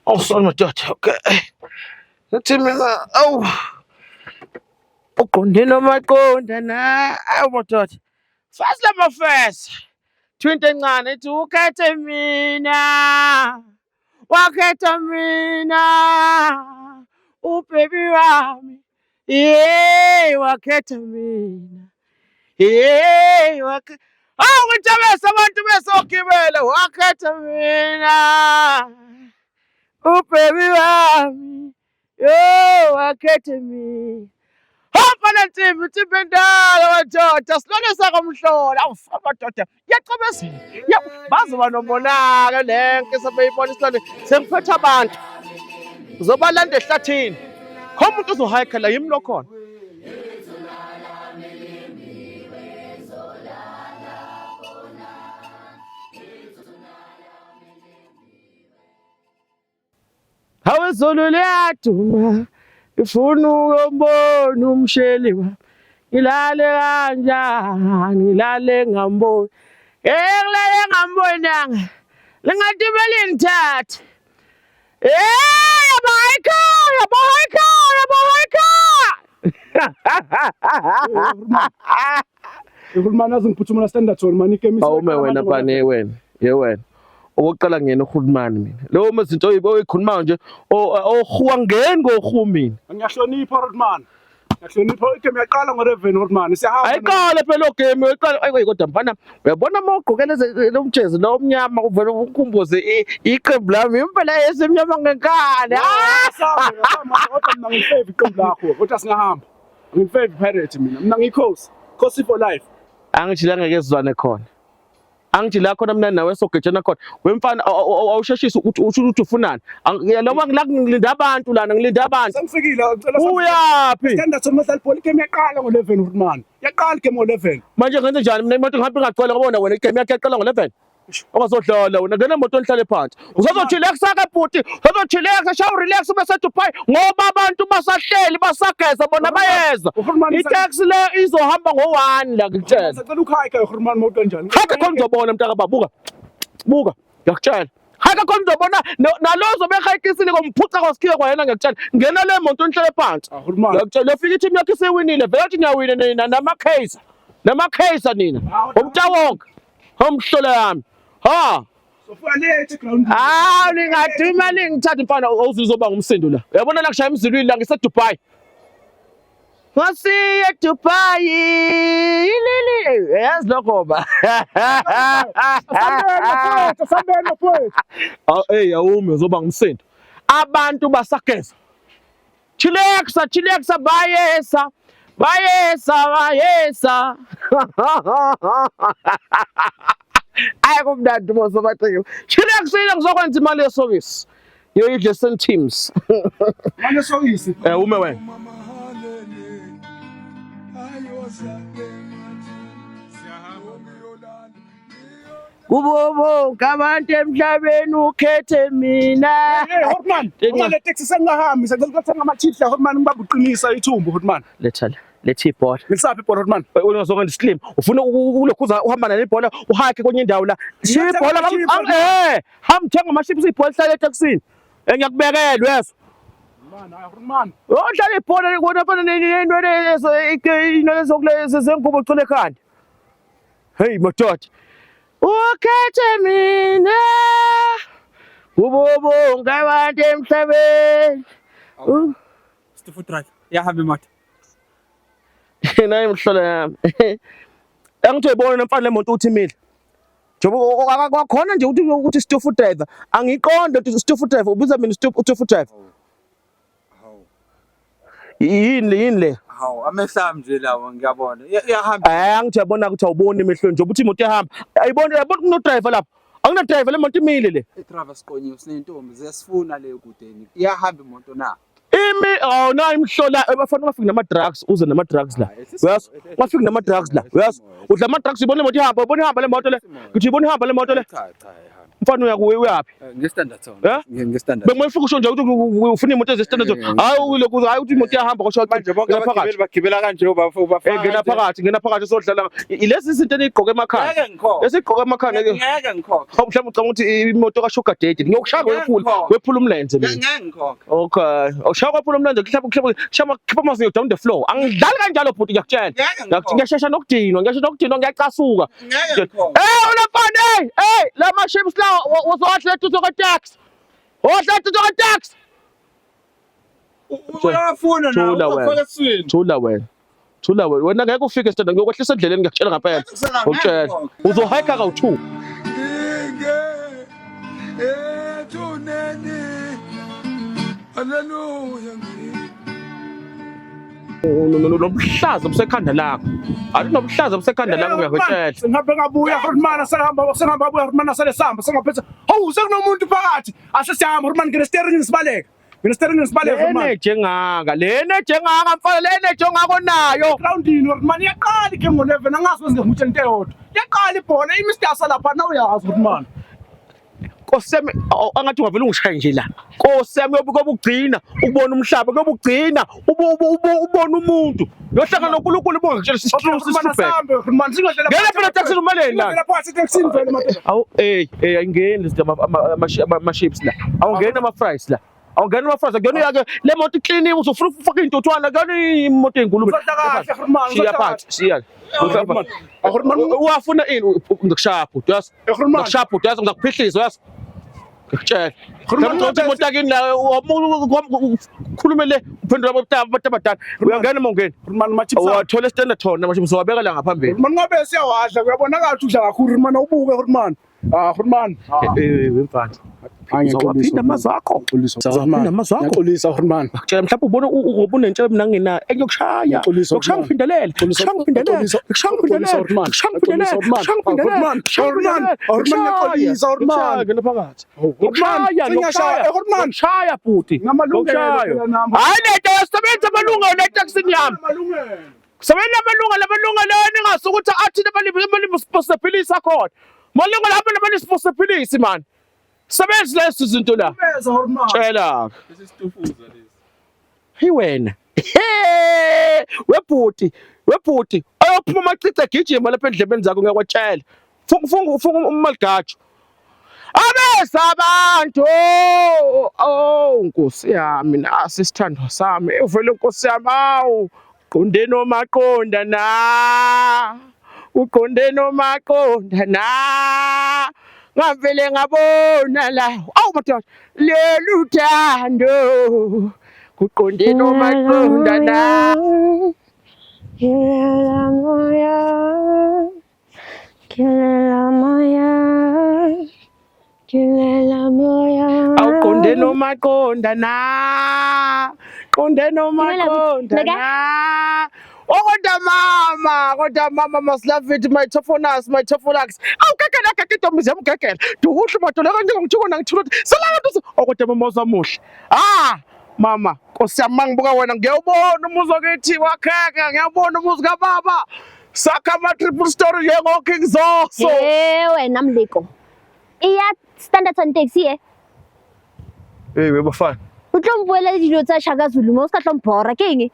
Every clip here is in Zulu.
Oh, sorry, my daughter. Okay. Let's me now. Oh, uqonde maqonda na. Oh, my daughter. First, let me first. Twinte encane ethi ukhethe mina. Wakhetha mina. Ubaby wami. Yeah, wakhetha mina. Yeah, wakhetha. Oh, ukuthi abantu besogibela wakhetha mina. Ubaby wami. Yo, wakhethe mina. Hamba Ntimbi, Ntimbi endala madoda, silwane sakamhlola. Awufana madoda, iyacebezela. Bazoba nomonaka lenke sebeyibona isilwane sengiphethe abantu. Uzobalanda ehlathini. Khona umuntu uzohayikha la yimi lo khona. Hawe izulu liyaduma. Ifuna ukumbona umsheli wami. Ngilale kanjani, ngilale ngamboni. Ngilale ngambonanga. Lingathi belingithatha. Yabayika, yabayika, yabayika. Uhulumani azingiphuthumela standard zone manike emisi. Awume wena bani wena. Wena. Okokuqala ngiyena uhulumani mina. Leyo mazinto oyikhuluma nje ohuwa ngeni ngohu mina. Ngiyahlonipha Rodman. Ngiyahlonipha igame yaqala ngo11 Rodman. Siyahamba. Ayiqala phela lo game uyiqala ayi kodwa mfana uyabona mawugqokela lo mjezi lo omnyama uvela ukhumbuze iqembu lami impela esemnyama ngenkani. Kodwa mina ngifavor iqembu lakho kodwa singahamba. Ngifavor Pirates mina. Mina ngikhosi. Khosi for life. Angithi la ngeke sizwane khona. Angithi la khona mina nawe sogejana khona wemfana awusheshisa ukuthi ufunani noma ngilinda abantu lana ngilinda abantu sengifikile ngicela uyaphi standard somdlali ball igame yaqala ngo11 Rodman yaqala igame ngo11 manje ngenze njani mina imoto ngihamba ngacela ngabona wena igame yakhe yaqala ngo11 ongazodlala wena ngena emoto nihlale phansi uzochillaxa ke bhuti uzochillaxa shawu relax bese Dubai ngoba abantu basahleli basageza bona bayeza itaxi le izohamba ngo1 la ngitshela sicela ukhayika uRodman moto kanjani haka khona uzobona mntaka baba buka ngiyakutshela haka khona uzobona nalozo behayikisile komphuca kwasikhiye kwayena ngiyakutshela ngena le moto nihlale phansi ngiyakutshela lefika i-team yakhe sewinile vele athi niyawina nina nama-case nina umtawonke omhlola yami ha sofanele ground ningadima ningithatha mfana uzoba ngumsindo la uyabona la kushaya emzilweni la ngise-Dubai ngasiye Dubai ilili yazi lokho ba sambena mfowethu hey awume uzoba ngumsindo abantu basageza chilexa bayesa ayi kumnandi bozo batheke chilexa ngizokwenza imali yeservice yoyidle centimes manje sokisi ume wena kubo ngabantu emhlabeni ukhethe mina Rodman ngale taxi sengahambi sengicela ukuthenga ama-chips la Rodman ngibamba uqinisa ithumbu Rodman letha ibhola ngisaphi ibhola Rodman uzokwenza slim ufuna ulokhuza uhamba nale bhola uhake kwenye indawo la ibhola hamthenga ama-chips ibhola hlala etaxini ngiyakubekela weso Rodman odlala ibhola kona fana nento zengubo ucole ekhanda hey madoda ukhethe mina kubo ngabantu emhlabeni Stifu drive yahamba imoto nayi mhlola yami angithi uyibona mfana le moto uthi mile njengoba kwakhona nje ukuthi Stifu driver angiqonda ukuthi Stifu driver ubiza mina Stifu driver yini le hawu amehlami nje lawo ngiyabona iyahamba angithi uyabona ukuthi awuboni emehlweni nje ukuthi imoto ihamba ayibona kuno driver lapha akuna driver le moto imile le idrava siqonyiwe sinentombi ziyasifuna le kudeni iyahamba imoto na nayi imhlola bafana ungafiki nama-drugs uze nama-drugs la uyazi ungafiki nama-drugs la uyazi udla ama-drugs ibona imoto ihamba le moto le ngithi ibona ihamba le moto le cha ihamba Mfana uyaphi? Nge-standard zone. Eh? Nge-standard. Bengifika usho nje ukuthi ufuna imoto ezistandard. Hayi ulokhu hayi uthi imoto iyahamba kusho Manje bonke abagibeli bagibela kanje ubafaka. ngena phakathi sodlala ilezi izinto enigqoke emakhaya. Ngeke ngikhokhe. Esigqoke emakhaya Ngeke ngikhokhe. Hawu mhlawumbe ucanga ukuthi imoto kaSugar Daddy ngiyokushaya wephula umlenze mina. Ngeke ngikhokhe. Okay. Awushaya wephula umlenze khipha amazinyo down the floor. Angidlali kanjalo bhuti ngiyakutshela. Ngiyashesha nokudinwa ngiyacasuka. Ngeke ngikhokhe. Ulafane la maships la uzowahlela tuzoka tax. Ohlela tuzoka tax. Uyafuna na ufaka eswini. Thula wena ngeke ufike standard ngiyokwehlisa endleleni ngiyakutshela ngaphela. Ngokutshela uzohike ka2. Hallelujah. Nomhlaza busekhanda lakho. Ati nomhlaza busekhanda lakho ngiyakutshela. Singabe ngabuya Hormana sengihamba abuya Hormana selesamba sengaphethe. Hawu sekunomuntu phakathi. Asesihamba Hormana ngine-steering nisibaleka. Ngine-steering nisibaleka Hormana. Lene jengaka mfana lene jongako nayo. Groundini Hormana iyaqala igame ngo-11 angazi kwenze into eyodwa. Iyaqala ibhola imistasa lapha na uyazi Hormana. Nkosiyami angathi ungavela ungishaye nje la. Nkosiyami yobukugcina ukubona umhlaba kuyobugcina ubona umuntu. Yohlangana noNkulunkulu ubongitshela sisibheke. Ngena phela taxi umaleni la. Ngena phakathi taxini vele madoda. Awu ayingeni lezi ama chips la. Awungena ama fries la. Awungena ama fries akuyona yake le moto iclean uzofuna ufaka intothwana akuyona imoto enkulu. Siya phansi siya. Uwafuna ini ngikushaya bhuti yazi. Ngikushaya bhuti yazi ngizakuphihlisa yazi. Ngikutshela. Ngikuthi imoto yakini la ukhulume le uphendula abantu abadala. Uyangena mongena. Hormana machips. Wathola istandard thona manje uzowabeka la ngaphambili. Hormana ngabe siyawadla kuyabonakala ukuthi udla kakhulu Hormana ubuke Hormana. Hormana. Wemfana. Uzowaphinda amazakho. Uzowaphinda amazakho. Ngiyaxolisa Hormana. Ngitshela mhlawumbe ubona unentshebe mina ngina engiyokushaya. Ngikushaya ngiphindelela. Hormana ngena phakathi. Ngikushaya bhuti. Hayi lento yasebenza amalunga le taxini yami. Sebenza amalunga lamalunga ningasukuthi athi responsibility khona. Malunga lapha responsibility man. Sebenza lezi zinto la. Tshela. Hey wena. Webhuti. Ayophuma amacici egijima lapha endlebeni zakho ngiyakwatshela. Funga umaligajo. Abesabantu Nkosi yami nasi isithandwa sami uvele Nkosi yami awu uqonde nomaqonda na uqonde nomaqonda na ngavele ngabona la awu madoda lelu thando uqonde nomaqonda na Kilela moya awuqonde nomaqonda na qonde nomaqonda na kodwa mama must love it my tophonus awukekela intombi ziyamgegela duhle madola kanje ngijikona ngithula salaka nto kodwa mama uzamuhle mama Nkosi yami mangibuka wena ngiyawubona umuzi wakithi wakheka ngiyabona umuzi kababa sakha ama triple story njengo King Zoso wena Mliko iya standard on taxi bafana utlombuela dilo tsa Shaka Zulu mo ska tlompora keng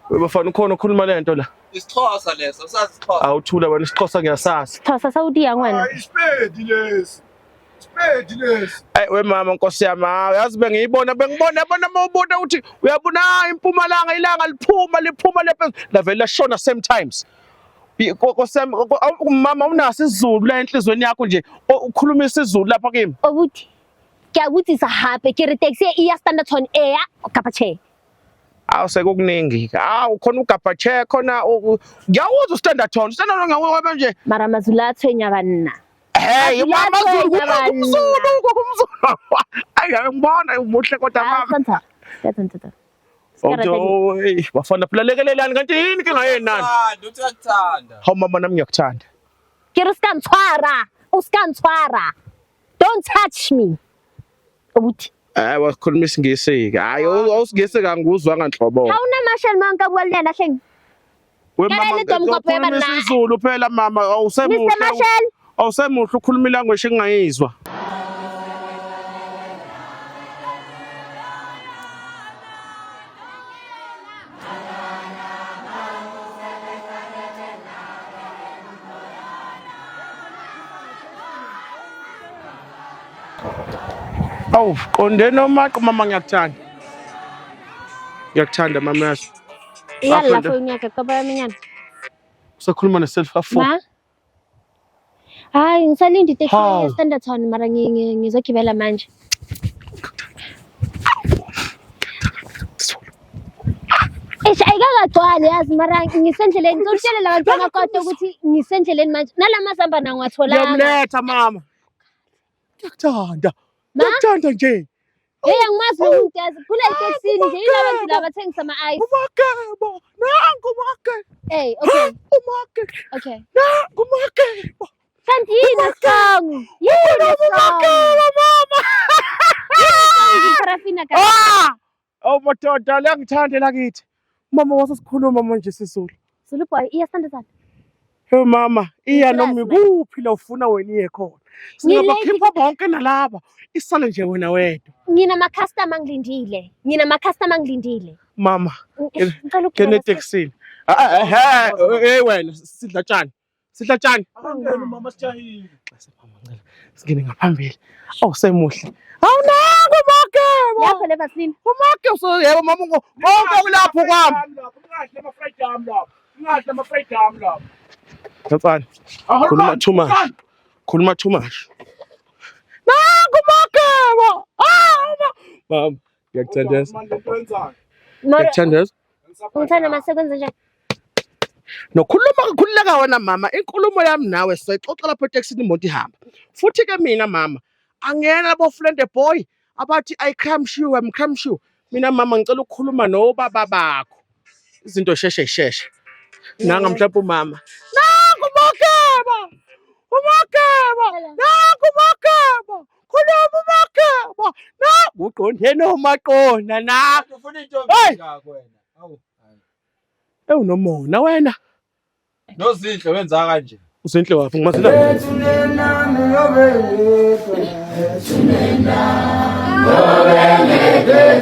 bafana ukhona ukhuluma lento la Isixhosa leso usazi Isixhosa awuthula wena isixhosa ngiyasazi Xhosa Saudi yang wena Isipedi lesi we mama Nkosi yami uyazi bengiyibona mawubona ukuthi uyabona impumalanga ilanga liphuma lephezulu lavela lashona same times Nkosi yami mama unaso isiZulu la enhlizweni yakho nje ukhuluma isiZulu lapha kimi obuthi kyabutsisa hape ke re taxi iya standard on air kapa che sekukuningi khona ugabache khona ngiyawuza standard tone ngiyawuza nje mara mazula athwenya banna hey mama umzulu ngibona umuhle kodwa mama bafana phela lekelelani kanti yini inkinga yeni nani uthi uyakuthanda hawu mama nami ngiyakuthanda ke re uskantswara don't touch me obuthi wakhuluma isingisi hayi awusingisi kanguzwa nganhlobo awuna mashel manka bolena hleng we mama isiZulu phela mama awusemuhle ukhuluma ilanguage engingayizwa Awu, qonde noma mama ngiyakuthanda. Ngiyakuthanda mama yazi. Iyala la phone yakhe qoba yaminyana. Usakhuluma neself afo. Ma. Hayi ngisalinde iteksi eStanderton mara ngizogibela manje. Ayikagagcwali yazi mara ngisendleleni ngizoshelela abantwana kodwa ukuthi ngisendleleni manje nalamasamba nangwathola. Ngiyamletha mama. Ngiyakuthanda. Ngiyakuthanda nje. Hey angimazi nomuntu yazi kule iteksini nje yilabantu laba bathengisa ama-ice. Umakebo. Nangu umakebo. Hey okay. Umakebo. Okay. Nangu umakebo. Kanti yini song? Yini Umakebo mama. Parafina ka. Oh madoda liyangithanda lakithi. Mama wasesikhuluma manje sisulu. Zulu boy iyaStanderton. Hey mama, iya noma ikuphi la ufuna wena iye khona. Singabakhipha bonke nalaba. Isale nje wena wedwa. Ngina ama-customer ngilindile. Mama, Ngicela kene taxini. Hey wena sidla tshani. Sidla tshani. Angena mama sijahile. Singene ngaphambili. Oh semuhle. Awunangu umakebo. Yakho le Vaseline. Umakebo so yebo mama konke kulapho kwami. Ungahle ama-fried yami lapho. Ungahle ama-fried yami lapho. Mfana. Khuluma too much. Khuluma too much. Nangu umakebo. Mama, ngiyakuthandeza. Ngiyakuthandeza. Ngithanda masekwenza njani? Khululeka wena mama, inkulumo yami nawe sixoxa lapha eTaxini imoto ihamba. Futhi ke mina mama, angena labo friend boy abathi I come sure, I'm come sure. Mina mama ngicela ukukhuluma nobaba bakho. Izinto sheshe. Nanga mhlawumbe umama. Nangu umakebo. Nangu umakebo. Khuluma umakebo. Nangu uqonde nomaqona na. Ufuna intombi yakho wena. Awu. Unomona wena. Nozinhle wenza kanje. Uzinhle waphi ngimazela. Ngobe